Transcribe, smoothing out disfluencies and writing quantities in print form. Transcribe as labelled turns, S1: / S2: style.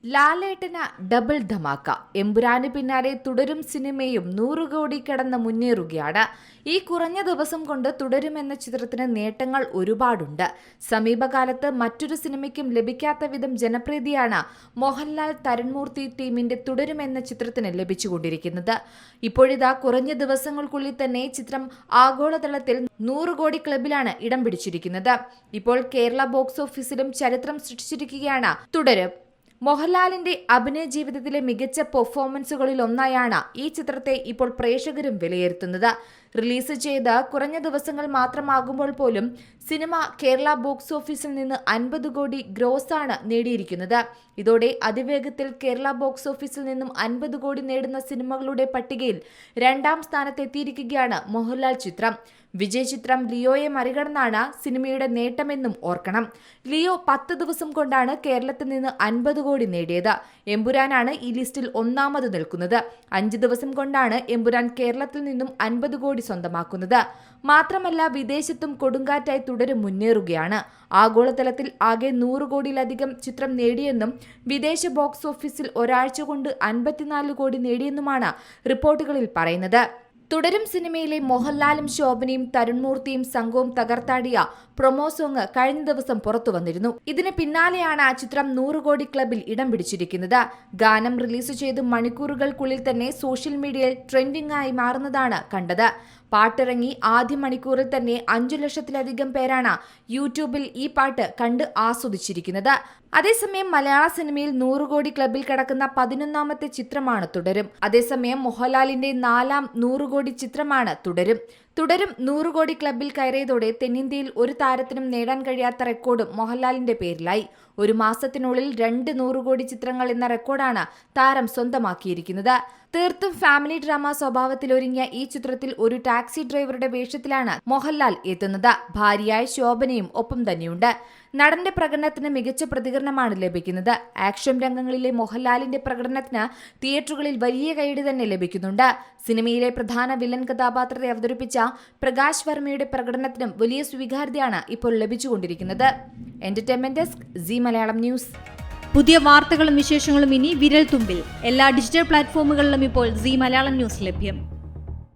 S1: ലാലേട്ടന് double dhamaka. Empuraan പിന്നാലെ തുടരും സിനിമയും 100 കോടി കടന്ന് മുന്നേറുകയാണ്. ഈ കുറഞ്ഞ ദിവസം കൊണ്ട് തുടരും എന്ന ചിത്രത്തിന് നേട്ടങ്ങൾ ഒരുപാടുണ്ട്. സമീപകാലത്ത് മറ്റൊരു സിനിമയ്ക്കും ലഭിക്കാത്ത വിധം ജനപ്രീതിയാണ് മോഹൻലാൽ തരൺമൂർത്തി ടീമിന്റെ തുടരും എന്ന ചിത്രത്തിന് ലഭിച്ചുകൊണ്ടിരിക്കുന്നത്. ഇപ്പോഴിതാ കുറഞ്ഞ ദിവസങ്ങൾക്കുള്ളിൽ തന്നെ ചിത്രം ആഗോളതലത്തിൽ 100 കോടി ക്ലബിലാണ് ഇടം പിടിച്ചിരിക്കുന്നത്. ഇപ്പോൾ കേരള ബോക്സ് ഓഫീസിലും ചരിത്രം സൃഷ്ടിച്ചിരിക്കുകയാണ് തുടരും. മോഹൻലാലിന്റെ അഭിനയ ജീവിതത്തിലെ മികച്ച പെർഫോമൻസുകളിൽ ഒന്നായാണ് ഈ ചിത്രത്തെ ഇപ്പോൾ പ്രേക്ഷകരും വിലയിരുത്തുന്നത്. റിലീസ് ചെയ്ത് കുറഞ്ഞ ദിവസങ്ങൾ മാത്രമാകുമ്പോൾ പോലും സിനിമ കേരള ബോക്സ് ഓഫീസിൽ നിന്ന് 50 കോടി ഗ്രോസ് ആണ് നേടിയിരിക്കുന്നത്. ഇതോടെ അതിവേഗത്തിൽ കേരള ബോക്സ് ഓഫീസിൽ നിന്നും 50 കോടി നേടുന്ന സിനിമകളുടെ പട്ടികയിൽ 2ാം സ്ഥാനത്തെത്തിയിരിക്കുകയാണ് മോഹൻലാൽ ചിത്രം. വിജയ് ചിത്രം ലിയോയെ മറികടന്നാണ് സിനിമയുടെ നേട്ടമെന്നും ഓർക്കണം. ലിയോ 10 ദിവസം കൊണ്ടാണ് കേരളത്തിൽ നിന്ന് 50 കോടി നേടിയത്. എമ്പുരാനാണ് ഈ ലിസ്റ്റിൽ ഒന്നാമത് നിൽക്കുന്നത്. 5 ദിവസം കൊണ്ടാണ് എമ്പുരാൻ കേരളത്തിൽ നിന്നും 50 കോടി സ്വന്തമാക്കുന്നത്. മാത്രമല്ല വിദേശത്തും കൊടുങ്കാറ്റായി തുടരും മുന്നേറുകയാണ്. ആഗോളതലത്തിൽ ആകെ 100 കോടിയിലധികം ചിത്രം നേടിയെന്നും വിദേശ ബോക്സ് ഓഫീസിൽ ഒരാഴ്ച കൊണ്ട് 54 കോടി നേടിയെന്നുമാണ് റിപ്പോർട്ടുകളിൽ പറയുന്നത്. തുടരും സിനിമയിലെ മോഹൻലാലും ശോഭനയും തരുൺമൂർത്തിയും സംഘവും തകർത്താടിയ പ്രൊമോ സോങ് കഴിഞ്ഞ ദിവസം പുറത്തു വന്നിരുന്നു. ഇതിന് പിന്നാലെയാണ് ചിത്രം 100 കോടി ക്ലബിൽ ഇടം പിടിച്ചിരിക്കുന്നത്. ഗാനം റിലീസ് ചെയ്ത് മണിക്കൂറുകൾക്കുള്ളിൽ തന്നെ സോഷ്യൽ മീഡിയയിൽ ട്രെൻഡിംഗ് ആയി മാറുന്നതാണ് കണ്ടത്. പാട്ടിറങ്ങി ആദ്യ മണിക്കൂറിൽ തന്നെ 5 ലക്ഷത്തിലധികം പേരാണ് യൂട്യൂബിൽ ഈ പാട്ട് കണ്ട് ആസ്വദിച്ചിരിക്കുന്നത്. അതേസമയം മലയാള സിനിമയിൽ 100 കോടി ക്ലബിൽ കടക്കുന്ന 11ാമത്തെ ചിത്രമാണ് തുടരും. അതേസമയം മോഹൻലാലിന്റെ 4ാം 100 കോടി ചിത്രമാണ് തുടരും. 100 കോടി ക്ലബിൽ കയറിയതോടെ തെന്നിന്ത്യയിൽ ഒരു താരത്തിനും നേടാൻ കഴിയാത്ത റെക്കോർഡും മോഹൻലാലിന്റെ പേരിലായി. ഒരു മാസത്തിനുള്ളിൽ 2 100 കോടി ചിത്രങ്ങൾ എന്ന റെക്കോർഡാണ് താരം സ്വന്തമാക്കിയിരിക്കുന്നത്. തീർത്തും ഫാമിലി ഡ്രാമ സ്വഭാവത്തിലൊരുങ്ങിയ ഈ ചിത്രത്തിൽ ഒരു ടാക്സി ഡ്രൈവറുടെ വേഷത്തിലാണ് മോഹൻലാൽ എത്തുന്നത്. ഭാര്യയായ ശോഭനയും ഒപ്പം തന്നെയുണ്ട്. നടന്റെ പ്രകടനത്തിന് മികച്ച പ്രതികരണമാണ് ലഭിക്കുന്നത്. ആക്ഷൻ രംഗങ്ങളിലെ മോഹൻലാലിന്റെ പ്രകടനത്തിന് തിയേറ്ററുകളിൽ വലിയ കൈയടി തന്നെ ലഭിക്കുന്നുണ്ട്. സിനിമയിലെ പ്രധാന വില്ലൻ കഥാപാത്രത്തെ അവതരിപ്പിച്ച പ്രകാശ് വർമ്മയുടെ പ്രകടനത്തിനും വലിയ സ്വീകാര്യതയാണ് ഇപ്പോൾ ലഭിച്ചുകൊണ്ടിരിക്കുന്നത്. Entertainment desk, Zee Malayalam news.
S2: പുതിയ വാർത്തകളും വിശേഷങ്ങളും ഇനി വിരൽ തുമ്പിൽ. എല്ലാ ഡിജിറ്റൽ പ്ലാറ്റ്ഫോമുകളിലും ഇപ്പോൾ സി മലയാളം ന്യൂസ് ലഭ്യം.